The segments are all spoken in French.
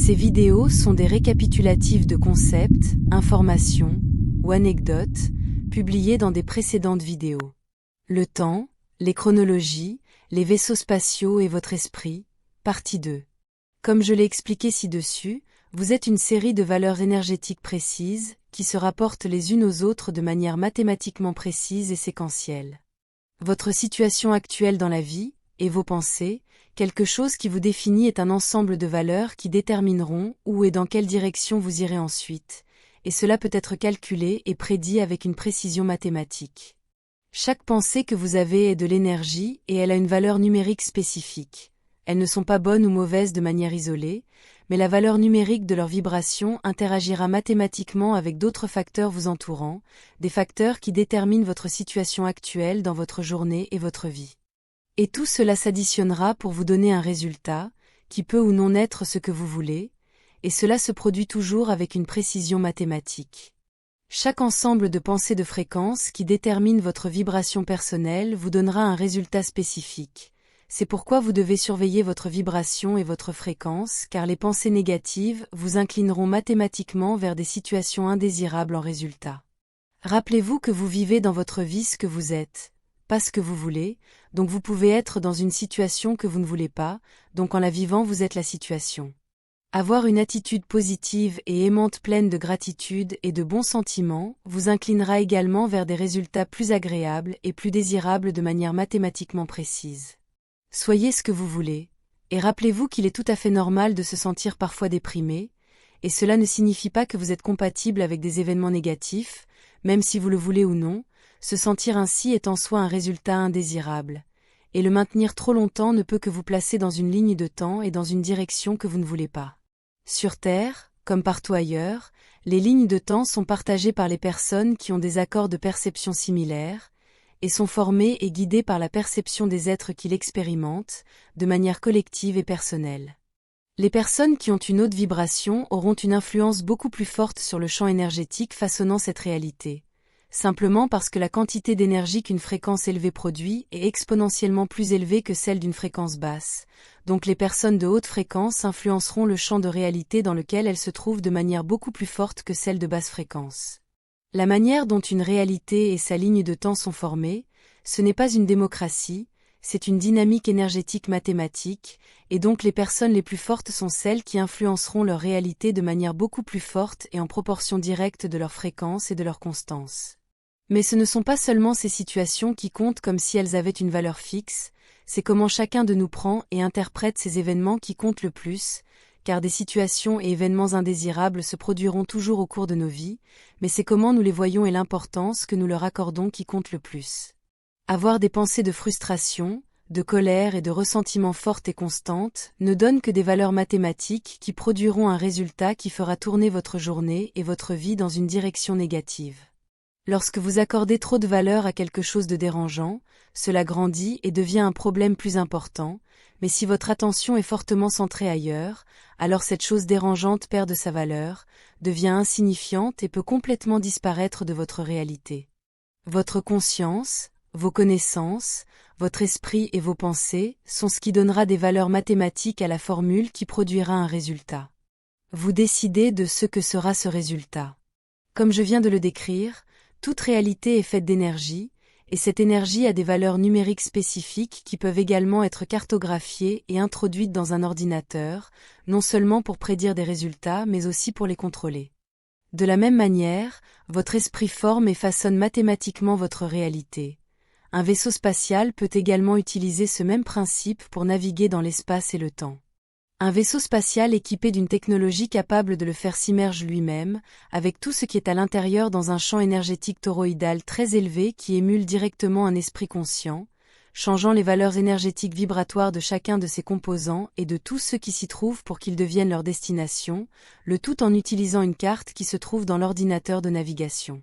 Ces vidéos sont des récapitulatifs de concepts, informations ou anecdotes publiés dans des précédentes vidéos. Le temps, les chronologies, les vaisseaux spatiaux et votre esprit, partie 2. Comme je l'ai expliqué ci-dessus, vous êtes une série de valeurs énergétiques précises qui se rapportent les unes aux autres de manière mathématiquement précise et séquentielle. Votre situation actuelle dans la vie, et vos pensées, quelque chose qui vous définit est un ensemble de valeurs qui détermineront où et dans quelle direction vous irez ensuite, et cela peut être calculé et prédit avec une précision mathématique. Chaque pensée que vous avez est de l'énergie et elle a une valeur numérique spécifique. Elles ne sont pas bonnes ou mauvaises de manière isolée, mais la valeur numérique de leur vibration interagira mathématiquement avec d'autres facteurs vous entourant, des facteurs qui déterminent votre situation actuelle dans votre journée et votre vie. Et tout cela s'additionnera pour vous donner un résultat, qui peut ou non être ce que vous voulez, et cela se produit toujours avec une précision mathématique. Chaque ensemble de pensées de fréquences qui détermine votre vibration personnelle vous donnera un résultat spécifique. C'est pourquoi vous devez surveiller votre vibration et votre fréquence, car les pensées négatives vous inclineront mathématiquement vers des situations indésirables en résultat. Rappelez-vous que vous vivez dans votre vie ce que vous êtes, pas ce que vous voulez, donc vous pouvez être dans une situation que vous ne voulez pas, donc en la vivant vous êtes la situation. Avoir une attitude positive et aimante pleine de gratitude et de bons sentiments vous inclinera également vers des résultats plus agréables et plus désirables de manière mathématiquement précise. Soyez ce que vous voulez, et rappelez-vous qu'il est tout à fait normal de se sentir parfois déprimé, et cela ne signifie pas que vous êtes compatible avec des événements négatifs, même si vous le voulez ou non, se sentir ainsi est en soi un résultat indésirable, et le maintenir trop longtemps ne peut que vous placer dans une ligne de temps et dans une direction que vous ne voulez pas. Sur Terre, comme partout ailleurs, les lignes de temps sont partagées par les personnes qui ont des accords de perception similaires, et sont formées et guidées par la perception des êtres qui l'expérimentent, de manière collective et personnelle. Les personnes qui ont une haute vibration auront une influence beaucoup plus forte sur le champ énergétique façonnant cette réalité, simplement parce que la quantité d'énergie qu'une fréquence élevée produit est exponentiellement plus élevée que celle d'une fréquence basse, donc les personnes de haute fréquence influenceront le champ de réalité dans lequel elles se trouvent de manière beaucoup plus forte que celle de basse fréquence. La manière dont une réalité et sa ligne de temps sont formées, ce n'est pas une démocratie, c'est une dynamique énergétique mathématique, et donc les personnes les plus fortes sont celles qui influenceront leur réalité de manière beaucoup plus forte et en proportion directe de leur fréquence et de leur constance. Mais ce ne sont pas seulement ces situations qui comptent comme si elles avaient une valeur fixe, c'est comment chacun de nous prend et interprète ces événements qui comptent le plus, car des situations et événements indésirables se produiront toujours au cours de nos vies, mais c'est comment nous les voyons et l'importance que nous leur accordons qui compte le plus. Avoir des pensées de frustration, de colère et de ressentiment fortes et constantes ne donne que des valeurs mathématiques qui produiront un résultat qui fera tourner votre journée et votre vie dans une direction négative. Lorsque vous accordez trop de valeur à quelque chose de dérangeant, cela grandit et devient un problème plus important, mais si votre attention est fortement centrée ailleurs, alors cette chose dérangeante perd de sa valeur, devient insignifiante et peut complètement disparaître de votre réalité. Votre conscience, vos connaissances, votre esprit et vos pensées sont ce qui donnera des valeurs mathématiques à la formule qui produira un résultat. Vous décidez de ce que sera ce résultat. Comme je viens de le décrire, toute réalité est faite d'énergie, et cette énergie a des valeurs numériques spécifiques qui peuvent également être cartographiées et introduites dans un ordinateur, non seulement pour prédire des résultats mais aussi pour les contrôler. De la même manière, votre esprit forme et façonne mathématiquement votre réalité. Un vaisseau spatial peut également utiliser ce même principe pour naviguer dans l'espace et le temps. Un vaisseau spatial équipé d'une technologie capable de le faire s'immerge lui-même, avec tout ce qui est à l'intérieur dans un champ énergétique toroïdal très élevé qui émule directement un esprit conscient, changeant les valeurs énergétiques vibratoires de chacun de ses composants et de tous ceux qui s'y trouvent pour qu'ils deviennent leur destination, le tout en utilisant une carte qui se trouve dans l'ordinateur de navigation.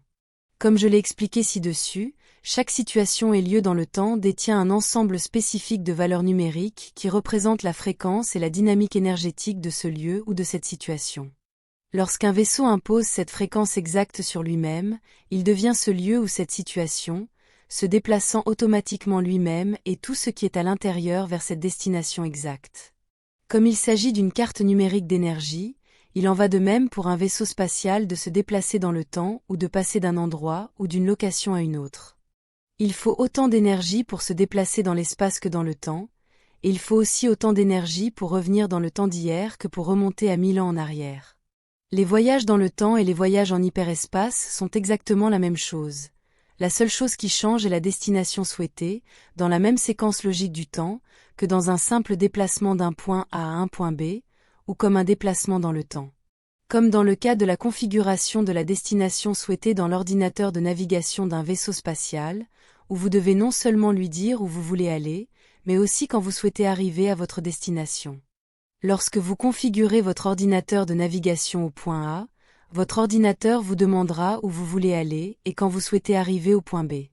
Comme je l'ai expliqué ci-dessus, chaque situation et lieu dans le temps détient un ensemble spécifique de valeurs numériques qui représentent la fréquence et la dynamique énergétique de ce lieu ou de cette situation. Lorsqu'un vaisseau impose cette fréquence exacte sur lui-même, il devient ce lieu ou cette situation, se déplaçant automatiquement lui-même et tout ce qui est à l'intérieur vers cette destination exacte. Comme il s'agit d'une carte numérique d'énergie, il en va de même pour un vaisseau spatial de se déplacer dans le temps ou de passer d'un endroit ou d'une location à une autre. Il faut autant d'énergie pour se déplacer dans l'espace que dans le temps, et il faut aussi autant d'énergie pour revenir dans le temps d'hier que pour remonter à 1000 ans en arrière. Les voyages dans le temps et les voyages en hyperespace sont exactement la même chose. La seule chose qui change est la destination souhaitée, dans la même séquence logique du temps, que dans un simple déplacement d'un point A à un point B, ou comme un déplacement dans le temps. Comme dans le cas de la configuration de la destination souhaitée dans l'ordinateur de navigation d'un vaisseau spatial, où vous devez non seulement lui dire où vous voulez aller, mais aussi quand vous souhaitez arriver à votre destination. Lorsque vous configurez votre ordinateur de navigation au point A, votre ordinateur vous demandera où vous voulez aller et quand vous souhaitez arriver au point B.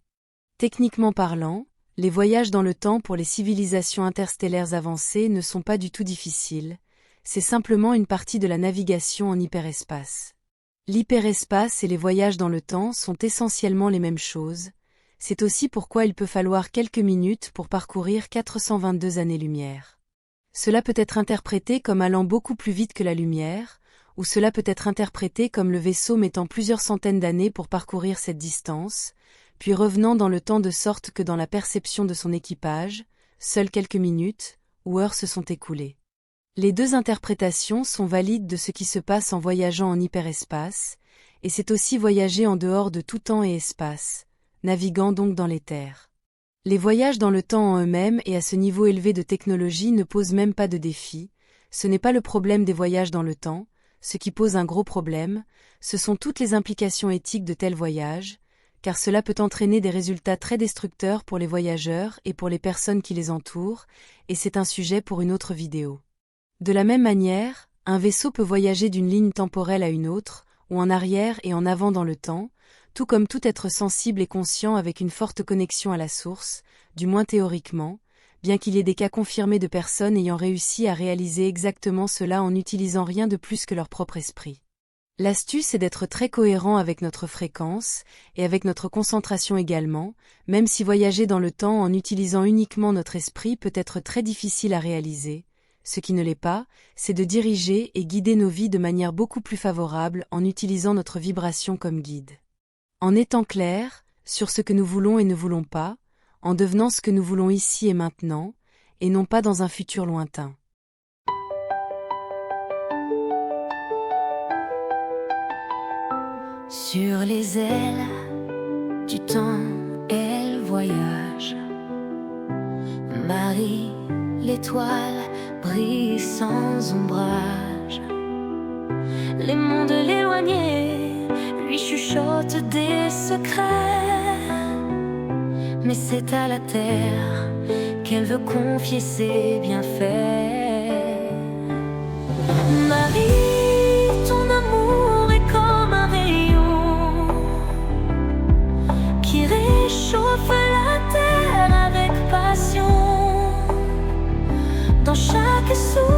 Techniquement parlant, les voyages dans le temps pour les civilisations interstellaires avancées ne sont pas du tout difficiles, c'est simplement une partie de la navigation en hyperespace. L'hyperespace et les voyages dans le temps sont essentiellement les mêmes choses, c'est aussi pourquoi il peut falloir quelques minutes pour parcourir 422 années-lumière. Cela peut être interprété comme allant beaucoup plus vite que la lumière, ou cela peut être interprété comme le vaisseau mettant plusieurs centaines d'années pour parcourir cette distance, puis revenant dans le temps de sorte que dans la perception de son équipage, seules quelques minutes ou heures se sont écoulées. Les deux interprétations sont valides de ce qui se passe en voyageant en hyperespace, et c'est aussi voyager en dehors de tout temps et espace, naviguant donc dans l'éther. Les voyages dans le temps en eux-mêmes et à ce niveau élevé de technologie ne posent même pas de défi, ce n'est pas le problème des voyages dans le temps, ce qui pose un gros problème, ce sont toutes les implications éthiques de tels voyages, car cela peut entraîner des résultats très destructeurs pour les voyageurs et pour les personnes qui les entourent, et c'est un sujet pour une autre vidéo. De la même manière, un vaisseau peut voyager d'une ligne temporelle à une autre, ou en arrière et en avant dans le temps, tout comme tout être sensible et conscient avec une forte connexion à la source, du moins théoriquement, bien qu'il y ait des cas confirmés de personnes ayant réussi à réaliser exactement cela en n'utilisant rien de plus que leur propre esprit. L'astuce est d'être très cohérent avec notre fréquence, et avec notre concentration également, même si voyager dans le temps en utilisant uniquement notre esprit peut être très difficile à réaliser. Ce qui ne l'est pas, c'est de diriger et guider nos vies de manière beaucoup plus favorable en utilisant notre vibration comme guide. En étant clair sur ce que nous voulons et ne voulons pas, en devenant ce que nous voulons ici et maintenant, et non pas dans un futur lointain. Sur les ailes du temps, elle voyage. Marie, l'étoile, brille sans ombrage. Les mondes l'éloignés lui chuchotent des secrets. Mais c'est à la terre qu'elle veut confier ses bienfaits. Marie, ton amour est comme un rayon qui réchauffe la terre avec passion. Dans chaque souffle